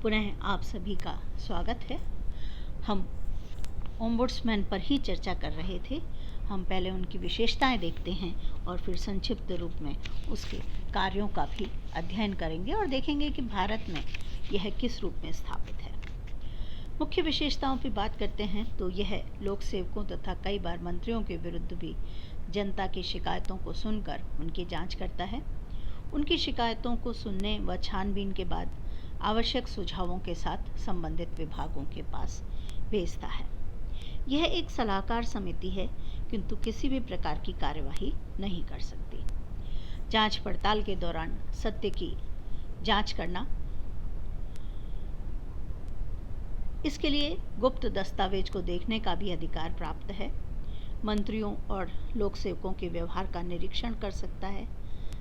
पुनः आप सभी का स्वागत है। हम ओम्बुड्समैन पर ही चर्चा कर रहे थे। हम पहले उनकी विशेषताएं देखते हैं और फिर संक्षिप्त रूप में उसके कार्यों का भी अध्ययन करेंगे और देखेंगे कि भारत में यह किस रूप में स्थापित है। मुख्य विशेषताओं की बात करते हैं तो यह लोक सेवकों तथा कई बार मंत्रियों के विरुद्ध भी जनता की शिकायतों को सुनकर उनकी जांच करता है। उनकी शिकायतों को सुनने व छानबीन के बाद आवश्यक सुझावों के साथ संबंधित विभागों के पास भेजता है। यह एक सलाहकार समिति है, किंतु किसी भी प्रकार की कार्यवाही नहीं कर सकती। जांच पड़ताल के दौरान सत्य की जांच करना, इसके लिए गुप्त दस्तावेज को देखने का भी अधिकार प्राप्त है। मंत्रियों और लोक सेवकों के व्यवहार का निरीक्षण कर सकता है।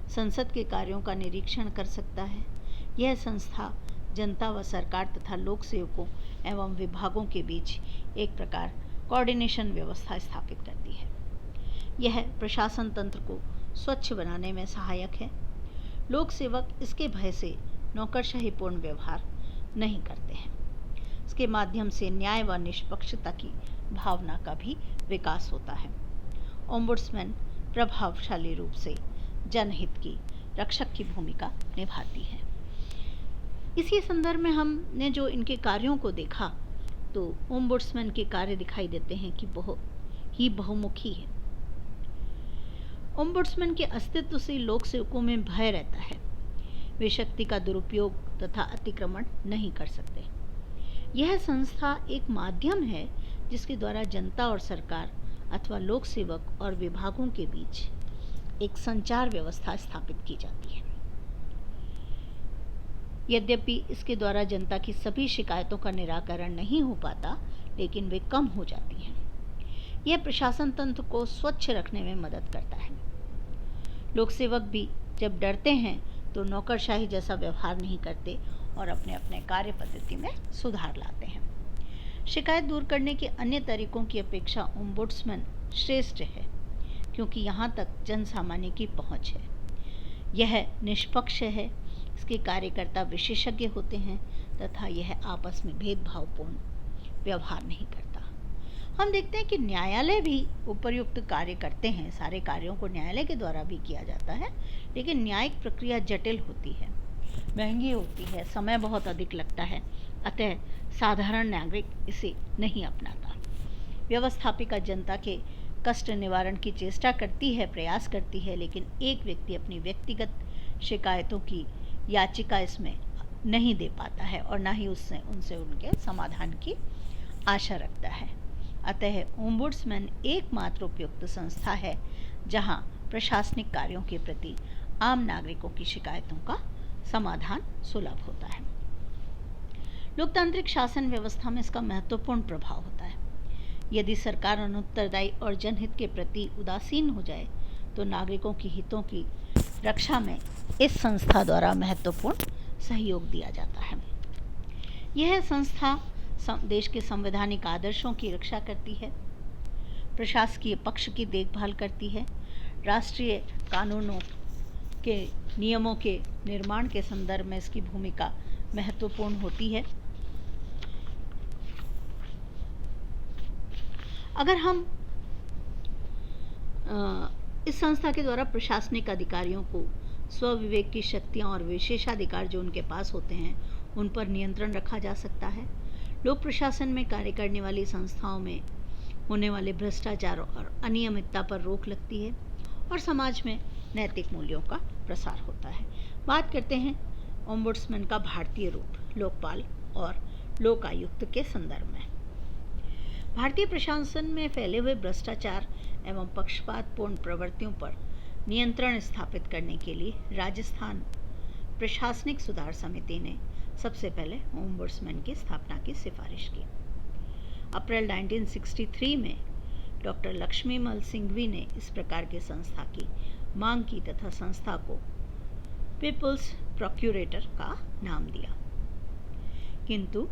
संसद के कार्यों का निरीक्षण कर सकता है। यह संस्था जनता व सरकार तथा लोक सेवकों एवं विभागों के बीच एक प्रकार कोऑर्डिनेशन व्यवस्था स्थापित करती है। यह प्रशासन तंत्र को स्वच्छ बनाने में सहायक है। लोक सेवक इसके भय से नौकरशाहीपूर्ण व्यवहार नहीं करते हैं। इसके माध्यम से न्याय व निष्पक्षता की भावना का भी विकास होता है। ओम्बुड्समैन प्रभावशाली रूप से जनहित की रक्षक की भूमिका निभाती है। इसी संदर्भ में हमने जो इनके कार्यों को देखा तो ओम्बुड्समैन के कार्य दिखाई देते हैं कि बहुत ही बहुमुखी है। ओम्बुड्समैन के अस्तित्व से लोक सेवकों में भय रहता है। वे शक्ति का दुरुपयोग तथा अतिक्रमण नहीं कर सकते। यह संस्था एक माध्यम है जिसके द्वारा जनता और सरकार अथवा लोक सेवक और विभागों के बीच एक संचार व्यवस्था स्थापित की जाती है। यद्यपि इसके द्वारा जनता की सभी शिकायतों का निराकरण नहीं हो पाता, लेकिन वे कम हो जाती हैं। यह प्रशासन तंत्र को स्वच्छ रखने में मदद करता है। लोक सेवक भी जब डरते हैं तो नौकरशाही जैसा व्यवहार नहीं करते और अपने अपने कार्य पद्धति में सुधार लाते हैं। शिकायत दूर करने के अन्य तरीकों की अपेक्षा ओम्बुड्समैन श्रेष्ठ है, क्योंकि यहाँ तक जन सामान्य की पहुँच है। यह निष्पक्ष है, इसके कार्यकर्ता विशेषज्ञ होते हैं तथा यह आपस में भेदभावपूर्ण व्यवहार नहीं करता। हम देखते हैं कि न्यायालय भी उपर्युक्त कार्य करते हैं। सारे कार्यों को न्यायालय के द्वारा भी किया जाता है, लेकिन न्यायिक प्रक्रिया जटिल होती है, महंगी होती है, समय बहुत अधिक लगता है, अतः साधारण नागरिक इसे नहीं अपनाता। व्यवस्थापिका जनता के कष्ट निवारण की चेष्टा करती है, प्रयास करती है, लेकिन एक व्यक्ति अपनी व्यक्तिगत शिकायतों की याचिका इसमें नहीं दे पाता है और ना ही उनसे उनके समाधान की आशा रखता है। अतः ओम्बुड्समैन एकमात्र उपयुक्त संस्था है जहां प्रशासनिक कार्यों के प्रति आम नागरिकों की शिकायतों का समाधान सुलभ होता है। लोकतांत्रिक शासन व्यवस्था में इसका महत्वपूर्ण प्रभाव होता है। यदि सरकार अनुत्तरदायी और जनहित के प्रति उदासीन हो जाए तो नागरिकों की हितों की रक्षा में इस संस्था द्वारा महत्वपूर्ण सहयोग दिया जाता है। यह संस्था देश के संवैधानिक आदर्शों की रक्षा करती है, प्रशासकीय पक्ष की देखभाल करती है, राष्ट्रीय कानूनों के नियमों के निर्माण के संदर्भ में इसकी भूमिका महत्वपूर्ण होती है। अगर हम इस संस्था के द्वारा प्रशासनिक अधिकारियों को स्वविवेक की शक्तियां और विशेषाधिकार जो उनके पास होते हैं उन पर नियंत्रण रखा जा सकता है। लोक प्रशासन में कार्य करने वाली संस्थाओं में होने वाले भ्रष्टाचार और अनियमितता पर रोक लगती है और समाज में नैतिक मूल्यों का प्रसार होता है। बात करते हैं ओम्बुड्समैन का भारतीय रूप, लोकपाल और लोक आयुक्त के संदर्भ में। भारतीय प्रशासन में फैले हुए भ्रष्टाचार एवं पक्षपातपूर्ण प्रवृत्तियों पर नियंत्रण स्थापित करने के लिए राजस्थान प्रशासनिक सुधार समिति ने सबसे पहले ओम्बुड्समैन की स्थापना की सिफारिश की। अप्रैल 1963 में डॉक्टर लक्ष्मीमल सिंघवी ने इस प्रकार के संस्था की मांग की तथा संस्था को पीपल्स प्रोक्यूरेटर का नाम दिया, किंतु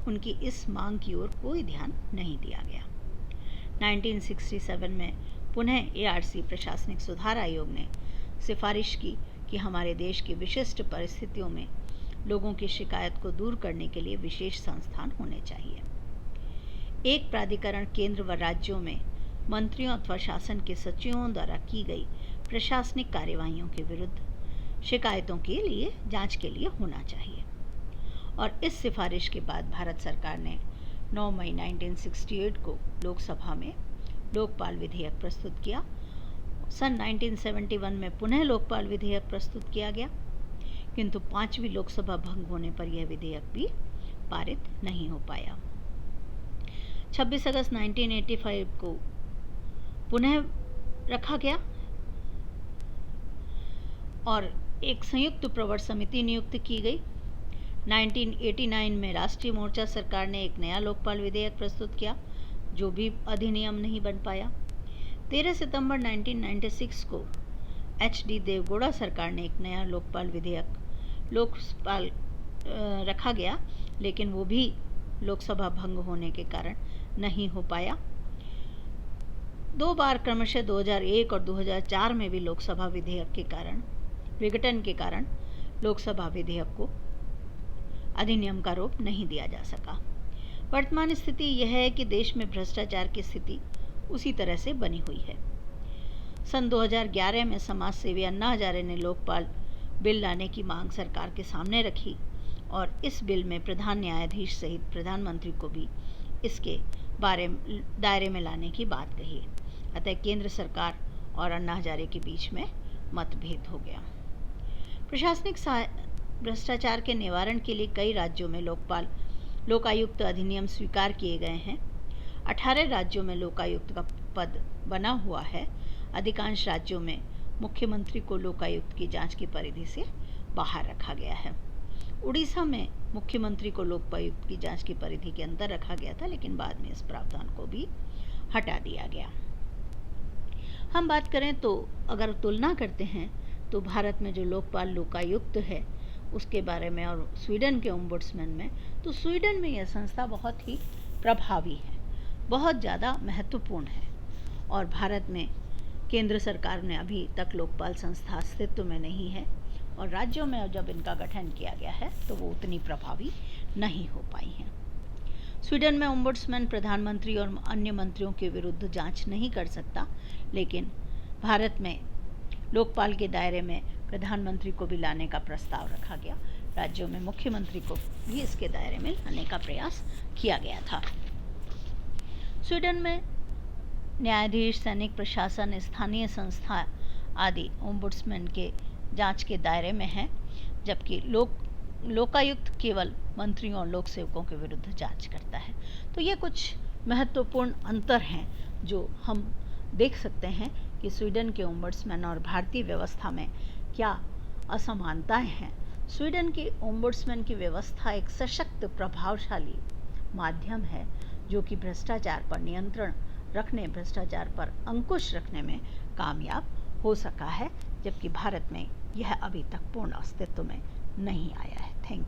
उनकी इस मांग की ओर कोई ध्यान नहीं दिया गया। 1967 में पुनः एआरसी प्रशासनिक सुधार आयोग ने सिफारिश की कि हमारे देश की विशिष्ट परिस्थितियों में लोगों की शिकायत को दूर करने के लिए विशेष संस्थान होने चाहिए। एक प्राधिकरण केंद्र व राज्यों में मंत्रियों अथवा शासन के सचिवों द्वारा की गई प्रशासनिक कार्यवाहियों के विरुद्ध शिकायतों के लिए जांच के लिए होना चाहिए। और इस सिफारिश के बाद भारत सरकार ने 9 मई 1968 को लोकसभा में लोकपाल विधेयक प्रस्तुत किया। सन 1971 में पुनः लोकपाल विधेयक प्रस्तुत किया गया, किंतु 5वीं लोकसभा भंग होने पर यह विधेयक भी पारित नहीं हो पाया। 26 अगस्त 1985 को पुनः रखा गया और एक संयुक्त प्रवर समिति नियुक्त की गई। 1989 में राष्ट्रीय मोर्चा सरकार ने एक नया लोकपाल विधेयक प्रस्तुत किया, जो भी अधिनियम नहीं बन पाया। 13 सितंबर 1996 को HD देवगौड़ा सरकार ने एक नया लोकपाल विधेयक लोकपाल रखा गया, लेकिन वो भी लोकसभा भंग होने के कारण नहीं हो पाया। 2 बार क्रमशः 2001 और 2004 में भी लोकसभा विधेयक के कारण विघटन के कारण लोकसभा विधेयक को अधिनियम का रूप नहीं दिया जा सका। वर्तमान स्थिति यह है कि देश में भ्रष्टाचार की स्थिति उसी तरह से बनी हुई है। सन 2011 में समाज सेवी अन्ना हजारे ने लोकपाल बिल लाने की मांग सरकार के सामने रखी और इस बिल में प्रधान न्यायाधीश सहित प्रधानमंत्री को भी इसके दायरे में लाने की बात कही। अतः केंद्र सरकार और अन्ना हजारे के बीच में मतभेद हो गया। प्रशासनिक भ्रष्टाचार के निवारण के लिए कई राज्यों में लोकायुक्त अधिनियम स्वीकार किए गए हैं। 18 राज्यों में लोकायुक्त का पद बना हुआ है। अधिकांश राज्यों में मुख्यमंत्री को लोकायुक्त की जांच की परिधि से बाहर रखा गया है। उड़ीसा में मुख्यमंत्री को लोकायुक्त की जांच की परिधि के अंदर रखा गया था, लेकिन बाद में इस प्रावधान को भी हटा दिया गया। हम बात करें तो अगर तुलना करते हैं तो भारत में जो लोकपाल लोकायुक्त है उसके बारे में और स्वीडन के ओम्बुड्समैन में, तो स्वीडन में यह संस्था बहुत ही प्रभावी है, बहुत ज़्यादा महत्वपूर्ण है। और भारत में केंद्र सरकार ने अभी तक लोकपाल संस्था अस्तित्व में नहीं है और राज्यों में जब इनका गठन किया गया है तो वो उतनी प्रभावी नहीं हो पाई हैं। स्वीडन में ओम्बुड्समैन प्रधानमंत्री और अन्य मंत्रियों के विरुद्ध जांच नहीं कर सकता, लेकिन भारत में लोकपाल के दायरे में प्रधानमंत्री को भी लाने का प्रस्ताव रखा गया। राज्यों में मुख्यमंत्री को भी इसके दायरे में लाने का प्रयास किया गया था। स्वीडन में न्यायाधीश, सैनिक प्रशासन, स्थानीय संस्था आदि ओम्बुड्समैन के जांच के दायरे में है, जबकि लोकायुक्त केवल मंत्रियों और लोक सेवकों के विरुद्ध जांच करता है। तो ये कुछ महत्वपूर्ण अंतर हैं जो हम देख सकते हैं कि स्वीडन के ओम्बुड्समैन और भारतीय व्यवस्था में क्या असमानताएं हैं। स्वीडन के ओम्बुड्समैन की व्यवस्था एक सशक्त, प्रभावशाली माध्यम है जो कि भ्रष्टाचार पर नियंत्रण रखने, भ्रष्टाचार पर अंकुश रखने में कामयाब हो सका है, जबकि भारत में यह अभी तक पूर्ण अस्तित्व में नहीं आया है। Thank you.